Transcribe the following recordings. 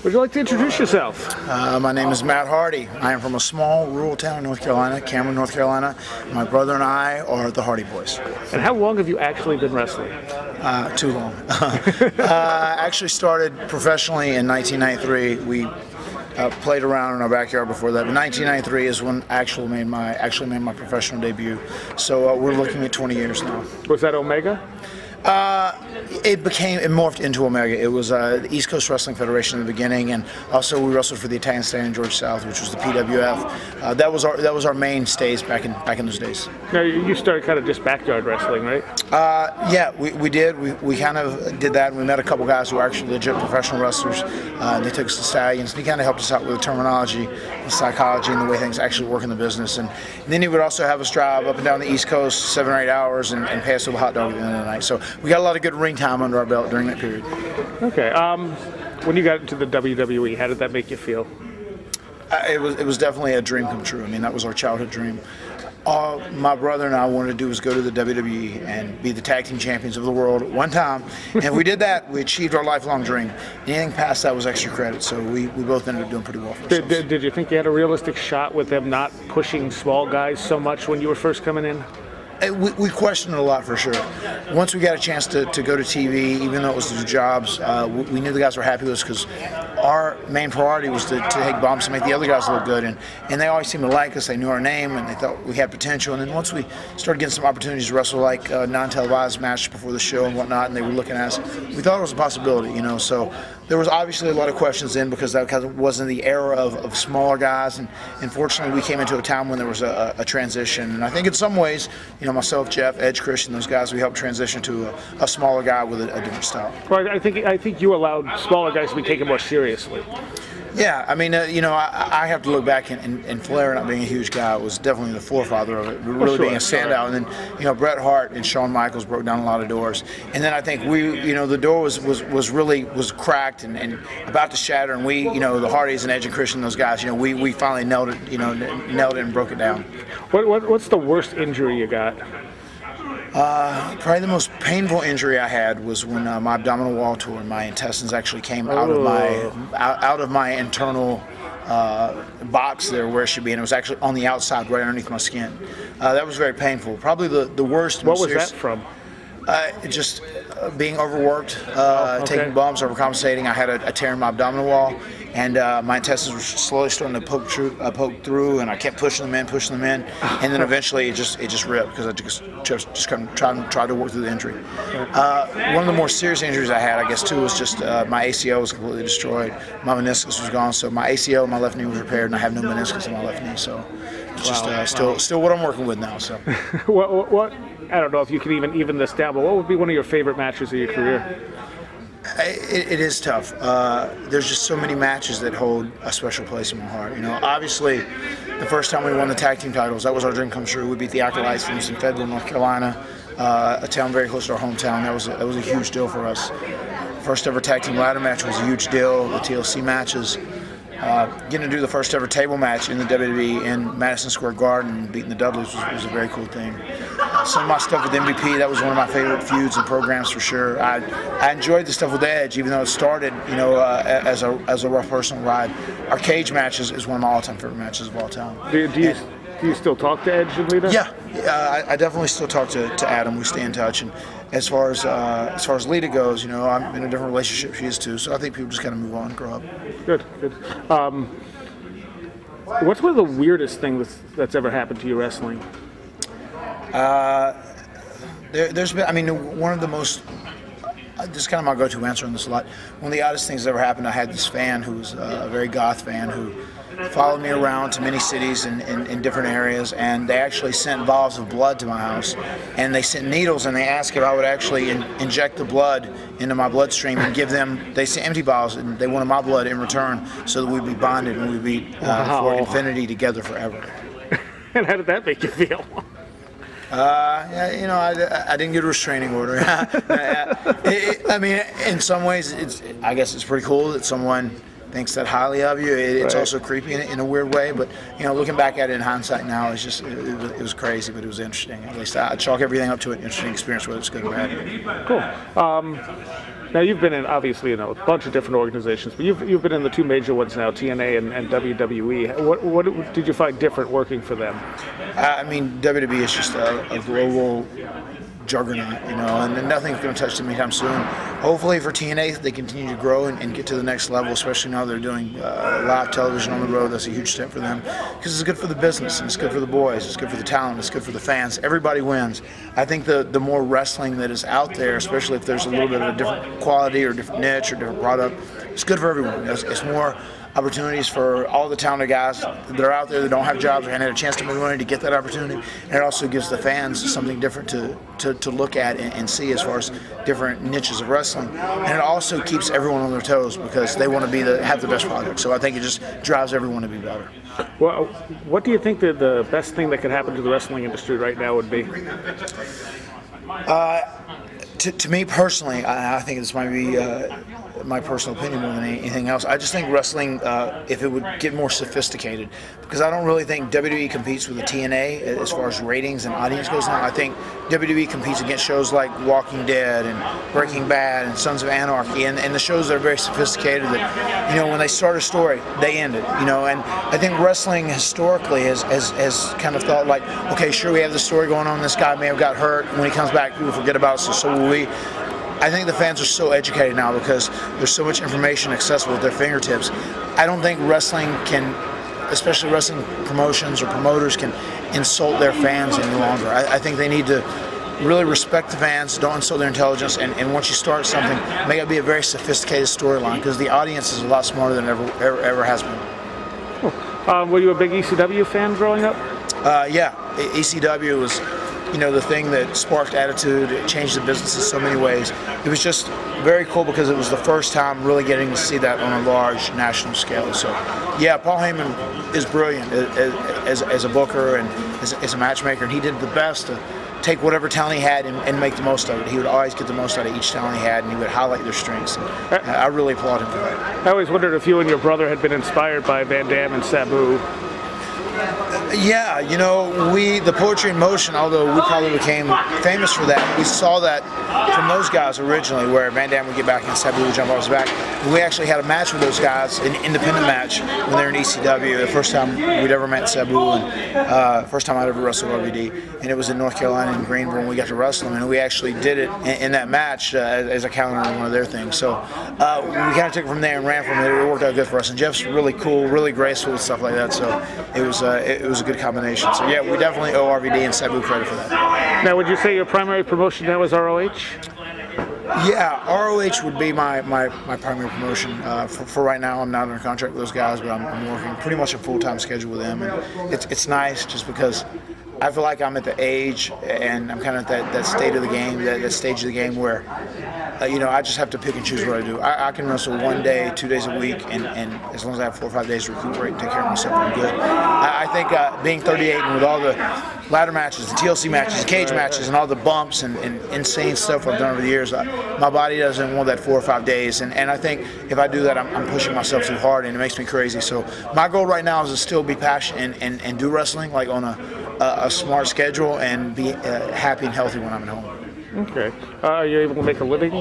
Would you like to introduce yourself? My name is Matt Hardy. I am from a small rural town in North Carolina, Cameron, North Carolina. My brother and I are the Hardy Boys. And how long have you actually been wrestling? Too long. I actually started professionally in 1993. We played around in our backyard before that, but 1993 is when I actually made my professional debut. So we're looking at 20 years now. Was that Omega? It morphed into Omega. It was the East Coast Wrestling Federation in the beginning, and also we wrestled for the Italian State in Georgia South, which was the PWF. That was our mainstays back in those days. Now you started kind of just backyard wrestling, right? Yeah, we did. We kind of did that. And we met a couple guys who were actually legit professional wrestlers. They took us to Stallions. And he kind of helped us out with the terminology, the psychology, and the way things actually work in the business. And then he would also have us drive up and down the East Coast 7 or 8 hours and pay us with a hot dog at the end of the night. So we got a lot of good ring time under our belt during that period. Okay. When you got into the WWE, how did that make you feel? It was definitely a dream come true. I mean, that was our childhood dream. All my brother and I wanted to do was go to the WWE and be the tag team champions of the world at one time. And if we did that, we achieved our lifelong dream. Anything past that was extra credit, so we both ended up doing pretty well for ourselves. Did you think you had a realistic shot with them not pushing small guys so much when you were first coming in? We questioned it a lot for sure. Once we got a chance to go to TV, even though it was the jobs, we knew the guys were happy with us because our main priority was to take bumps and make the other guys look good. And they always seemed to like us. They knew our name and they thought we had potential. And then once we started getting some opportunities to wrestle like non-televised matches before the show and whatnot, and they were looking at us, we thought it was a possibility, you know. So there was obviously a lot of questions then because that wasn't the era of smaller guys. And fortunately, we came into a time when there was a transition. And I think in some ways, you know, myself, Jeff, Edge, Christian, those guys, we helped transition to a smaller guy with a different style. Well, I think you allowed smaller guys to be taken more seriously. Yeah, I mean, you know, I have to look back and Flair not being a huge guy was definitely the forefather of it, really being a standout. And then, you know, Bret Hart and Shawn Michaels broke down a lot of doors. And then I think the door was cracked and about to shatter. And we, you know, the Hardys and Edge and Christian, those guys, you know, we finally nailed it and broke it down. What's the worst injury you got? Probably the most painful injury I had was when my abdominal wall tore. My intestines actually came out of my internal box there where it should be, and it was actually on the outside, right underneath my skin. That was very painful. Probably the worst. What was that from? Just being overworked, taking bumps, overcompensating. I had a tear in my abdominal wall, and my intestines were slowly starting to poke through, and I kept pushing them in, and then eventually it just ripped because I just kind of tried to work through the injury. One of the more serious injuries I had, I guess, too, was just my ACL was completely destroyed. My meniscus was gone, so my ACL in my left knee was repaired, and I have no meniscus in my left knee, so it's just still what I'm working with now. So what? I don't know if you can even this down, but what would be one of your favorite matches of your career? It is tough. There's just so many matches that hold a special place in my heart. You know, obviously, the first time we won the tag team titles, that was our dream come true. We beat the Ithaca in Fayetteville, North Carolina, a town very close to our hometown. That was a huge deal for us. First ever tag team ladder match was a huge deal. The TLC matches. Getting to do the first ever table match in the WWE in Madison Square Garden, beating the Dudleys was a very cool thing. Some of my stuff with MVP, that was one of my favorite feuds and programs for sure. I enjoyed the stuff with Edge, even though it started, you know, as a rough personal ride. Our cage match is one of my all-time favorite matches of all time. Do you still talk to Edge and Lita? Yeah, I definitely still talk to Adam. We stay in touch, and as far as Lita goes, you know, I'm in a different relationship. She is too, so I think people just kind of move on and grow up. Good. What's one of the weirdest things that's ever happened to you wrestling? There's been, I mean, one of the most. This is kind of my go-to answer on this a lot. One of the oddest things that ever happened, I had this fan who was a very goth fan who followed me around to many cities in different areas, and they actually sent vials of blood to my house, and they sent needles, and they asked if I would actually inject the blood into my bloodstream and give them, they sent empty vials, and they wanted my blood in return so that we'd be bonded and we'd be for infinity together forever. And how did that make you feel? Yeah, you know, I didn't get a restraining order. I mean, in some ways, I guess it's pretty cool that someone thinks that highly of you. It's also creepy in a weird way, but you know, looking back at it in hindsight now, it's just it was crazy, but it was interesting. At least I chalk everything up to an interesting experience, whether it's good or bad. Cool. Now you've been in obviously a bunch of different organizations, but you've been in the two major ones now, TNA and WWE. What did you find different working for them? I mean, WWE is just a global juggernaut, and nothing's going to touch them anytime soon. Hopefully for TNA, they continue to grow and get to the next level, especially now they're doing live television on the road. That's a huge step for them because it's good for the business, and it's good for the boys, it's good for the talent, it's good for the fans. Everybody wins. I think the more wrestling that is out there, especially if there's a little bit of a different quality or different niche or different product, it's good for everyone. It's more opportunities for all the talented guys that are out there that don't have jobs and had a chance to make money to get that opportunity. And it also gives the fans something different to look at and see as far as different niches of wrestling. And it also keeps everyone on their toes because they want to have the best product. So I think it just drives everyone to be better. Well, what do you think that the best thing that could happen to the wrestling industry right now would be? To me personally, I think this might be my personal opinion more than anything else. I just think wrestling, if it would get more sophisticated, because I don't really think WWE competes with the TNA as far as ratings and audience goes on. I think WWE competes against shows like Walking Dead and Breaking Bad and Sons of Anarchy, and the shows that are very sophisticated that, when they start a story, they end it, and I think wrestling historically has kind of thought like, okay, sure, we have the story going on, this guy may have got hurt, when he comes back, people forget about it, so will we. I think the fans are so educated now because there's so much information accessible at their fingertips. I don't think wrestling can, especially wrestling promotions or promoters, can insult their fans any longer. I think they need to really respect the fans, don't insult their intelligence, and once you start something, make it be a very sophisticated storyline because the audience is a lot smarter than ever has been. Cool. Were you a big ECW fan growing up? Yeah, ECW was the thing that sparked Attitude. It changed the business in so many ways. It was just very cool because it was the first time really getting to see that on a large national scale. So, yeah, Paul Heyman is brilliant as a booker and as a matchmaker, and he did the best to take whatever talent he had and make the most of it. He would always get the most out of each talent he had, and he would highlight their strengths. And I really applaud him for that. I always wondered if you and your brother had been inspired by Van Damme and Sabu. Yeah, the Poetry in Motion, although we probably became famous for that, we saw that from those guys originally, where Van Damme would get back and Sabu would jump off his back. We actually had a match with those guys, an independent match, when they were in ECW. The first time we'd ever met Sabu, and first time I'd ever wrestled RVD, and it was in North Carolina in Greenville, and we got to wrestle him, and we actually did it in that match as a counter on one of their things. So we kind of took it from there and ran from it. It worked out good for us, and Jeff's really cool, really graceful and stuff like that, so it was a good combination. So yeah, we definitely owe RVD and Sabu credit for that. Now, would you say your primary promotion now is ROH? Yeah, ROH would be my primary promotion. For right now, I'm not under contract with those guys, but I'm working pretty much a full-time schedule with them. And it's nice just because I feel like I'm at the age and I'm kind of at that state of the game, that stage of the game where, I just have to pick and choose what I do. I can wrestle 1 day, 2 days a week, and as long as I have 4 or 5 days to recuperate and take care of myself, I'm good. I think being 38 and with all the ladder matches, the TLC matches, the cage matches, and all the bumps and insane stuff I've done over the years, my body doesn't want that 4 or 5 days. And I think if I do that, I'm pushing myself too hard, and it makes me crazy. So my goal right now is to still be passionate and do wrestling like on a smart schedule and be happy and healthy when I'm at home. Okay. Are you able to make a living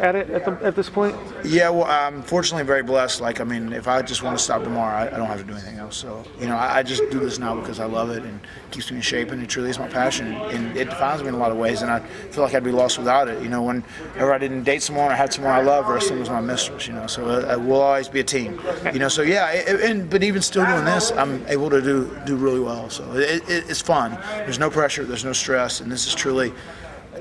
at it at this point? Yeah, well, I'm fortunately very blessed. If I just want to stop tomorrow, I don't have to do anything else. So, I just do this now because I love it and it keeps me in shape, and it truly is my passion. And it defines me in a lot of ways, and I feel like I'd be lost without it. Whenever I didn't date someone or had someone I love, wrestling was my mistress, So we'll always be a team. So yeah, but even still doing this, I'm able to do really well. So it's fun. There's no pressure, there's no stress, and this is truly.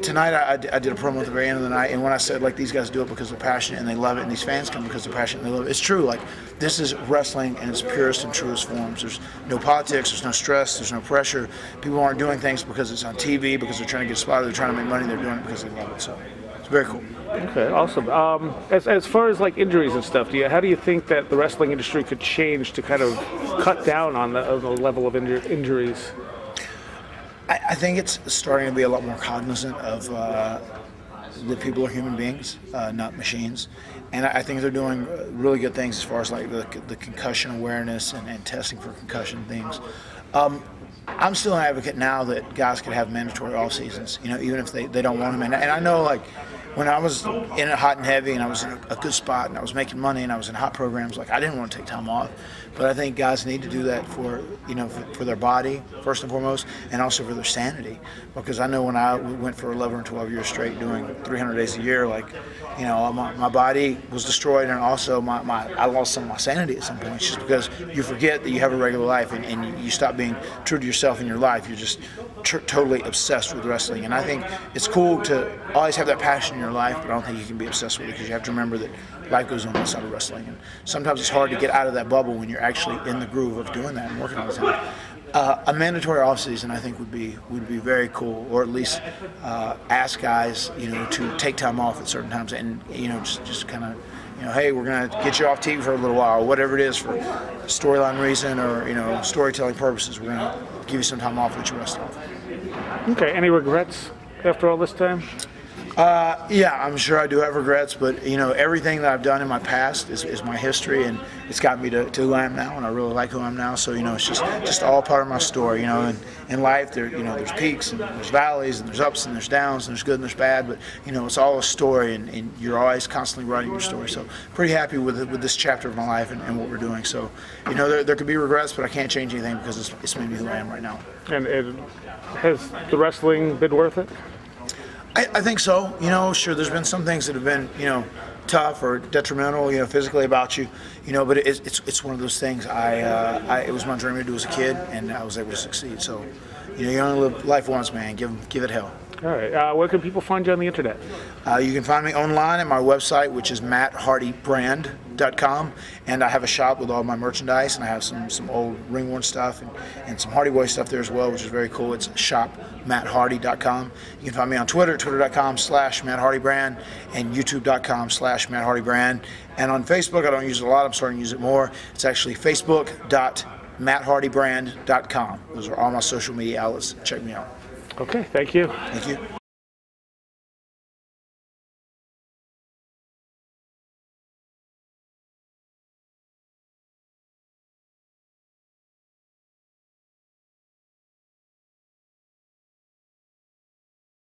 Tonight I did a promo at the very end of the night, and when I said these guys do it because they're passionate and they love it, and these fans come because they're passionate and they love it, it's true. This is wrestling in its purest and truest forms. There's no politics, there's no stress, there's no pressure. People aren't doing things because it's on TV, because they're trying to get spotted, they're trying to make money, they're doing it because they love it. So it's very cool. Okay, awesome. As far as injuries and stuff, how do you think that the wrestling industry could change to kind of cut down on the level of injuries? I think it's starting to be a lot more cognizant of that people are human beings, not machines. And I think they're doing really good things as far as the concussion awareness and testing for concussion things. I'm still an advocate now that guys could have mandatory off seasons, even if they don't want them. And I know when I was in it hot and heavy, and I was in a good spot, and I was making money, and I was in hot programs, like, I didn't want to take time off. But I think guys need to do that for, you know, for their body first and foremost, and also for their sanity. Because I know when I went for 11 or 12 years straight doing 300 days a year, like, you know, my body was destroyed, and also I lost some of my sanity at some point, just because you forget that you have a regular life, and you stop being true to yourself in your life. You're just totally obsessed with wrestling. And I think it's cool to always have that passion in your life, but I don't think you can be obsessed with it, because you have to remember that life goes on outside of wrestling. And sometimes it's hard to get out of that bubble when you're actually in the groove of doing that and working all the time. A mandatory off season, I think, would be very cool, or at least ask guys, you know, to take time off at certain times, and, you know, just kind of, you know, hey, we're going to get you off TV for a little while, or whatever it is, for storyline reason or, you know, storytelling purposes. We're going to give you some time off, let you rest off. Okay. Any regrets after all this time? Yeah, I'm sure I do have regrets, but, you know, everything that I've done in my past is my history, and it's got me to who I am now, and I really like who I am now. So, you know, it's just all part of my story. You know, and in life, you know, there's peaks and there's valleys and there's ups and there's downs and there's good and there's bad, but, you know, it's all a story, and you're always constantly writing your story. So, pretty happy with this chapter of my life and what we're doing. So, you know, there could be regrets, but I can't change anything because it's made me who I am right now. And has the wrestling been worth it? I think so. You know, sure, there's been some things that have been, you know, tough or detrimental, you know, physically about you, you know, but it's one of those things. It was my dream to do as a kid, and I was able to succeed. So, you know, you only live life once, man. Give it hell. All right. Where can people find you on the internet? You can find me online at my website, which is matthardybrand.com, and I have a shop with all my merchandise, and I have some old ring-worn stuff and some Hardy Boy stuff there as well, which is very cool. It's shopmatthardy.com. You can find me on Twitter, twitter.com/matthardybrand, and youtube.com/matthardybrand. And on Facebook, I don't use it a lot. I'm starting to use it more. It's actually facebook.matthardybrand.com. Those are all my social media outlets. Check me out. Okay, thank you. Thank you.